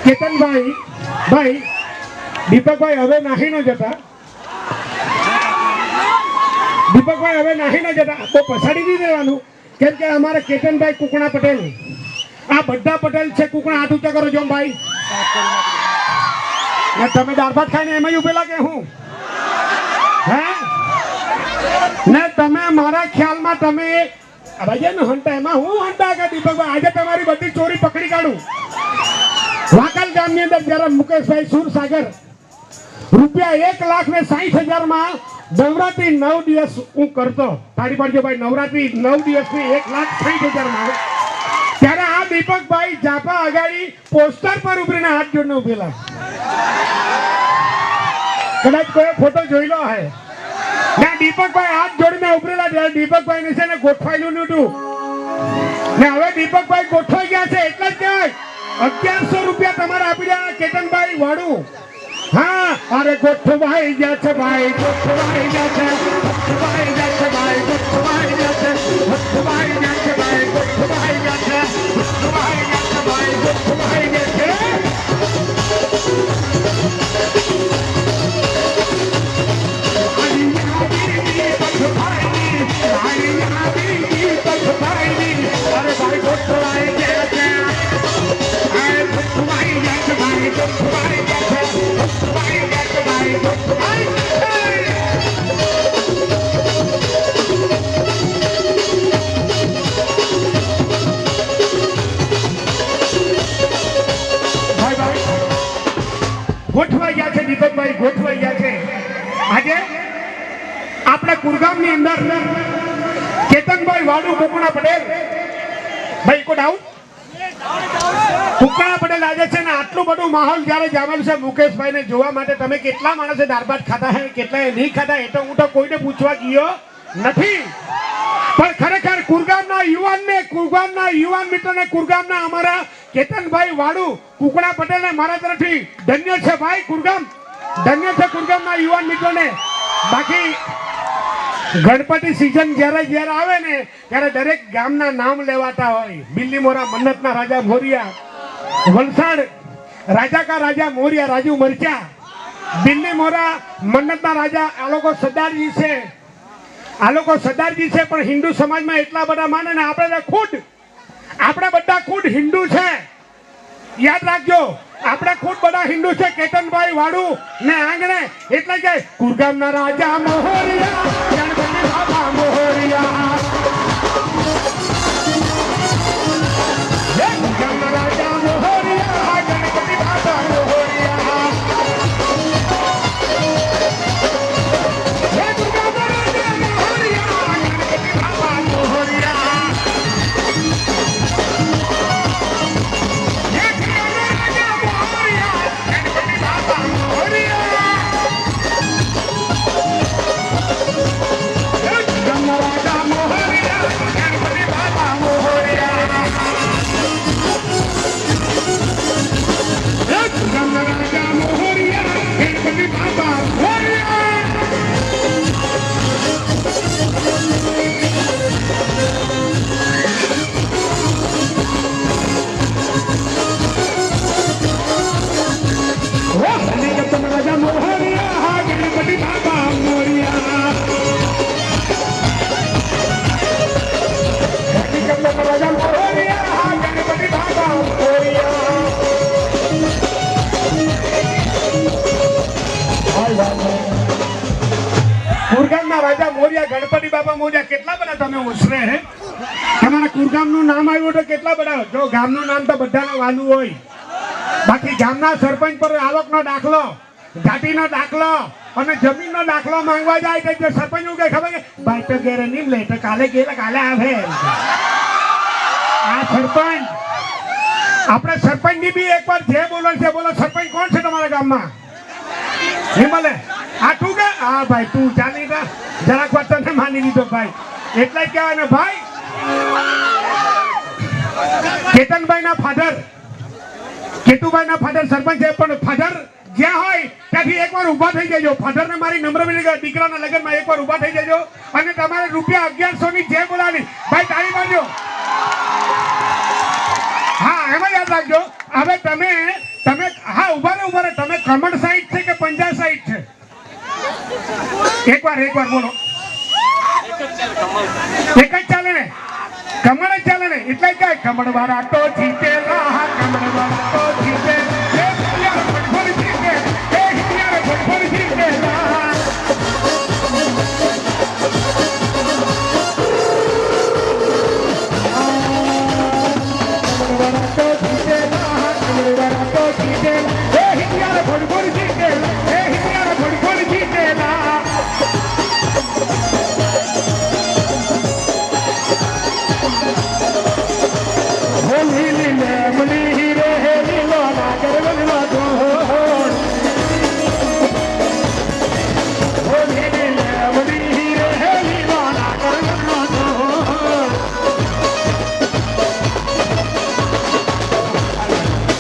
કેતનભાઈ ભાઈ દીપકભાઈ હવે નાહી ન જતા, દીપકભાઈ હવે નાહી ન જતા તો પછાડી નહીં દેવાનું, કેમ કે અમારે કેતનભાઈ કુકણા પટેલ, આ બધા પટેલ છે કુકણા, હાથ ઊંચા કરો જો ભાઈ. તમે દાળ ભાત ખાઈને એમાં ઉભેલા કે હું હે ને? તમે મારા ખ્યાલમાં તમે હંટા એમાં હું હંટા કે દીપકભાઈ આજે તમારી બધી ચોરી પકડી કાઢું. વાકલ ગામની અંદર જયારે મુકેશભાઈ સુરસાગર રૂપિયા 1,60,000 માં નવરાત્રી 9 દિવસ હું કરતો, તાળી પાડજો ભાઈ, નવરાત્રી 9 દિવસની 1,60,000 માં, ત્યારે આ દીપકભાઈ જાપા અગાડી પોસ્ટર પર ઉભરીને હાથ જોડને ઉભેલા. કદાચ કોઈ ફોટો જોઈ લો હે ના, દીપકભાઈ હાથ જોડીને ઉભરેલા ત્યારે દીપકભાઈ ને છે ને ગોઠવાયેલું નહોતું ને હવે દીપકભાઈ ગોઠવાઈ ગયા છે. એટલે જ કહેવાય 1100 રૂપિયા તમારે આપી દેવાના કેતનભાઈ વાળું. હા, અરે ગોઠવાઈ ગયા છે ભાઈ, ગોઠવાઈ ગયા છે, ગોઠવાઈ ગયા છે ભાઈ, ગોઠવાઈ ગયા છે, ગોઠવાઈ ગયા છે ભાઈ, ગોઠવાઈ ગયા છે, ગોઠવાઈ ગયા છે ભાઈ, ગોઠવાઈ ગયા છે. અરે ભાઈ ગોઠવાઈ ગયા છે, ગોઠવાઈ ગયા છે ભાઈ, ગોઠવાઈ ગયા છે, ગોઠવાઈ ગયા છે ભાઈ, ગોઠવાઈ ગોઠવાઈ ગયા છે દીપકભાઈ, ગોઠવાઈ ગયા છે. આજે આપણા કુરગામની અંદર કેતનભાઈ વાડુ કુકણા પટેલ ભાઈ કો ડાઉન કુકણા પટેલ આજે છે ને આટલું બધું માહોલ જ્યારે જામેલું છે મુકેશભાઈ ને જોવા માટે. તમે કેટલા માણસે દાળ ભાત ખાધા હે, કેટલા નહીં ખાધા એ તો હું તો કોઈને પૂછવા ગયો નથી, પણ ખરેખર કુરગામના યુવાન મિત્રોને, કુરગામના અમારા કેતનભાઈ વાડુ કુકણા પટેલને મારા તરફથી ધન્ય છે ભાઈ. કુરગામ ધન્ય છે કુરગામના યુવાન મિત્રોને. બાકી ગણપતિ સિઝન જ્યારે આવે ને ત્યારે દરેક ગામના નામ લેવાતા હોય. બિલ્લીમોરા મન્નતના રાજા મોરિયા, વલસાડ રાજા કા રાજા મોરિયા રાજુ મરચા, બિલ્લીમોરા મન્નતના રાજા આ લોકો સરદારજી છે, આ લોકો સરદારજી છે. પણ હિન્દુ સમાજમાં એટલા બધા માને ને આપણે બધા ખુદ હિન્દુ છે. યાદ રાખજો, આપણે ખુદ બધા હિન્દુ છે. કેતનભાઈ વાડુ ને આંગણે એટલે કે કુરગામના રાજા મોહરિયા, ગણપતિ બાબા મોહરિયા, કુરગામના રાજા મોહરિયા, ગણપતિ બાબા મોહરિયા, કુરગામના રાજા મોહરિયા, ગણપતિ બાબા મોહરિયા. કુરગામના રાજા મોરિયા, ગણપતિ બાપા મોરિયા, કેટલા બધા તમે ઉછરે હે. તમારા કુરગામનું નામ આવ્યું તો કેટલા બધા. જો ગામનું નામ તો બધાને વાલું હોય, બાકી ગામના સરપંચ પર આવકનો દાખલો, જાતિનો દાખલો અને જમીનનો દાખલો માંગવા જાય તો સરપંચ એવું કહે ખબર કે ભાઈ તો ઘેરે નહીં લે તો કાલે ગયેલા કાલે આવે. આ સરપંચ આપણે સરપંચની બી એકવાર જે બોલો છે બોલો. સરપંચ કોણ છે તમારા ગામમાં? હિમલે આ તું કે હા ભાઈ તું ચાલી જા, જરાક વાર તને માની લીધો ભાઈ. એટલે જ કહેવાય ને ભાઈ, કેતનભાઈ ના ફાધર, કેતુભાઈ ના ફાધર સરપંચ છે, પણ ફાધર જ્યાં હોય ત્યાંથી એકવાર ઊભા થઈ જજો. ફાધર ને મારી નમ્ર વિનંતી, દીકરાના લગ્નમાં એકવાર ઊભા થઈ જજો અને તમારે રૂપિયા 1100 ની જે બોલાવી ભાઈ તાળી મારજો. હા, એમાં યાદ રાખજો. હવે તમે તમે હા ઉભા રહો તમે કમળ સાઈડ છે કે પંજા સાઈડ છે? એકવાર બોલો. એક જ ચાલે ને, કમળ જ ચાલે ને, એટલે કઈ કમળ વાળા તો જીતેલા, કમળ વાળા તો જીતેલા.